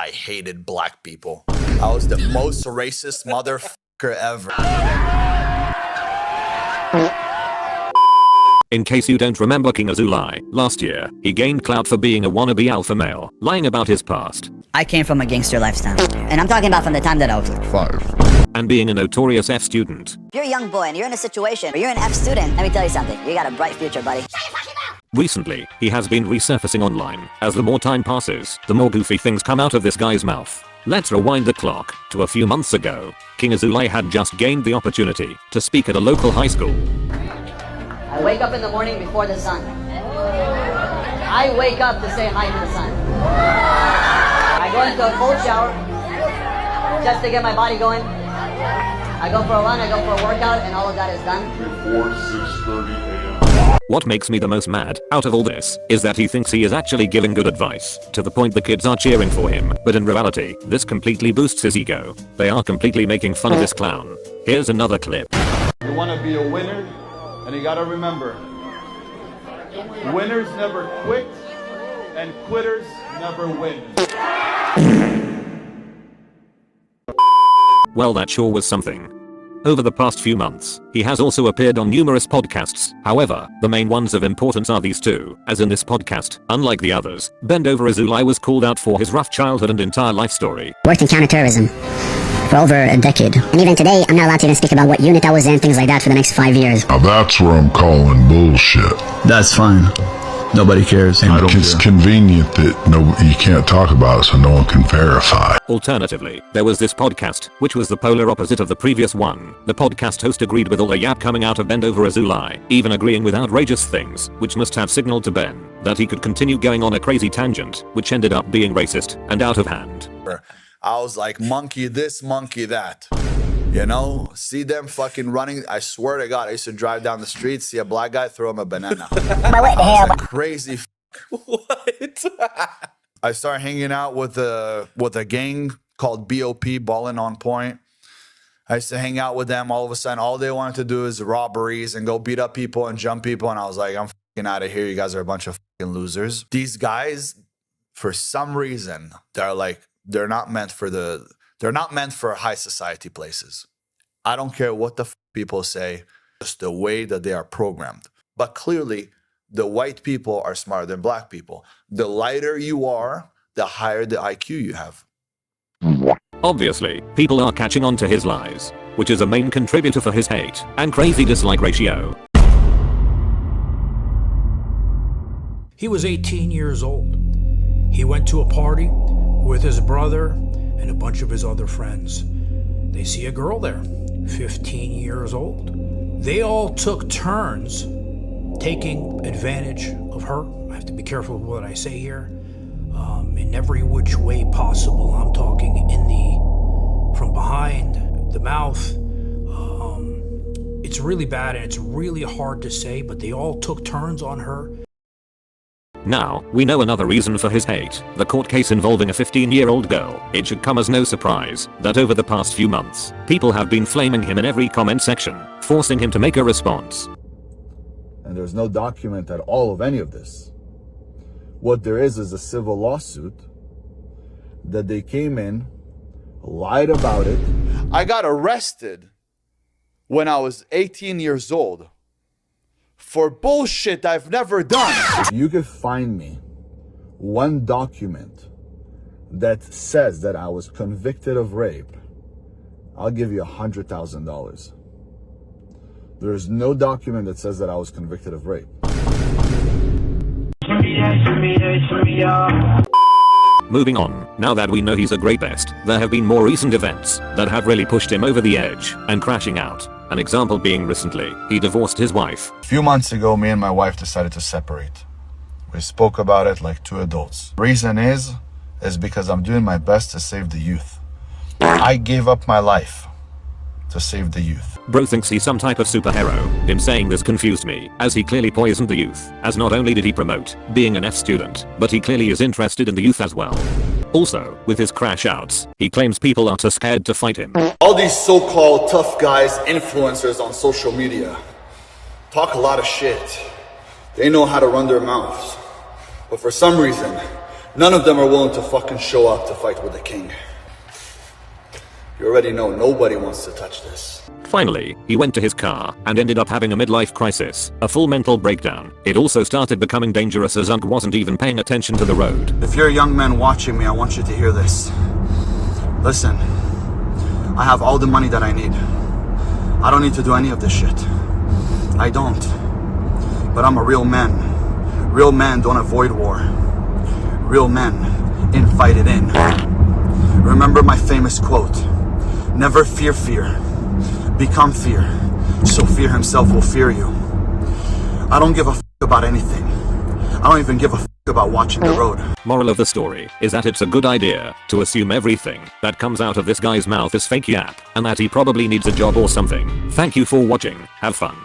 I hated black people. I was the most racist motherfucker ever. In case you don't remember King Azoulay, last year, he gained clout for being a wannabe alpha male, lying about his past. I came from a gangster lifestyle. And I'm talking about from the time that I was like 5. And being a notorious F student. If you're a young boy and you're in a situation where you're an F student, let me tell you something. You got a bright future, buddy. Recently, he has been resurfacing online. As the more time passes, the more goofy things come out of this guy's mouth. Let's rewind the clock to a few months ago. King Azoulay had just gained the opportunity to speak at a local high school. I wake up in the morning before the sun. I wake up to say hi to the sun. I go into a cold shower just to get my body going. I go for a run, I go for a workout, and all of that is done. Before 6:30 a.m. What makes me the most mad out of all this is that he thinks he is actually giving good advice, to the point the kids are cheering for him, but in reality, this completely boosts his ego. They are completely making fun of this clown. Here's another clip. You want to be a winner, and you gotta remember, winners never quit, and quitters never win. Well, that sure was something. Over the past few months, he has also appeared on numerous podcasts. However, the main ones of importance are these two, as in this podcast, unlike the others, Bend Over Azoulay was called out for his rough childhood and entire life story. Worked in counterterrorism for over a decade. And even today, I'm not allowed to even speak about what unit I was in, things like that, for the next 5 years. Now that's where I'm calling bullshit. That's fine. Nobody cares. It's convenient that you can't talk about it so no one can verify. Alternatively, there was this podcast, which was the polar opposite of the previous one. The podcast host agreed with all the yap coming out of Bend Over Azoulay, even agreeing with outrageous things, which must have signaled to Ben that he could continue going on a crazy tangent, which ended up being racist and out of hand. I was like, monkey this, monkey that. You know, see them fucking running. I swear to God, I used to drive down the street, see a black guy, throw him a banana. But what the hell? Crazy. What? I started hanging out with a gang called BOP, Ballin' On Point. I used to hang out with them. All of a sudden, all they wanted to do is robberies and go beat up people and jump people. And I was like, I'm fucking out of here. You guys are a bunch of fucking losers. These guys, for some reason, they're not meant for high society places. I don't care what the people say, just the way that they are programmed. But clearly, the white people are smarter than black people. The lighter you are, the higher the IQ you have. Obviously, people are catching on to his lies, which is a main contributor for his hate and crazy dislike ratio. He was 18 years old. He went to a party with his brother and a bunch of his other friends. They see a girl there, 15 years old. They all took turns taking advantage of her. I have to be careful with what I say here. In every which way possible. I'm talking from behind, the mouth. It's really bad and it's really hard to say, but they all took turns on her. Now, we know another reason for his hate, the court case involving a 15-year-old girl. It should come as no surprise that over the past few months, people have been flaming him in every comment section, forcing him to make a response. And there's no document at all of any of this. What there is a civil lawsuit that they came in, lied about it. I got arrested when I was 18 years old for bullshit I've never done. If you could find me one document that says that I was convicted of rape, I'll give you $100,000. There's no document that says that I was convicted of rape. Moving on, now that we know he's a rapist, there have been more recent events that have really pushed him over the edge and crashing out. An example being recently, he divorced his wife. A few months ago, me and my wife decided to separate. We spoke about it like two adults. Reason is because I'm doing my best to save the youth. I gave up my life to save the youth. Bro thinks he's some type of superhero. Him saying this confused me, as he clearly poisoned the youth, as not only did he promote being an F student, but he clearly is interested in the youth as well. Also, with his crash outs, he claims people are too scared to fight him. All these so-called tough guys, influencers on social media, talk a lot of shit. They know how to run their mouths. But for some reason, None of them are willing to fucking show up to fight with the king. You already know nobody wants to touch this. Finally, he went to his car and ended up having a midlife crisis, a full mental breakdown. It also started becoming dangerous as Unk wasn't even paying attention to the road. If you're a young man watching me, I want you to hear this. Listen, I have all the money that I need. I don't need to do any of this shit. I don't. But I'm a real man. Real men don't avoid war. Real men invite it in. Remember my famous quote, never fear fear, become fear, so fear himself will fear you. I don't give a fuck about anything. I don't even give a fuck about watching the road. Moral of the story is that it's a good idea to assume everything that comes out of this guy's mouth is fake yap, and that he probably needs a job or something. Thank you for watching, have fun.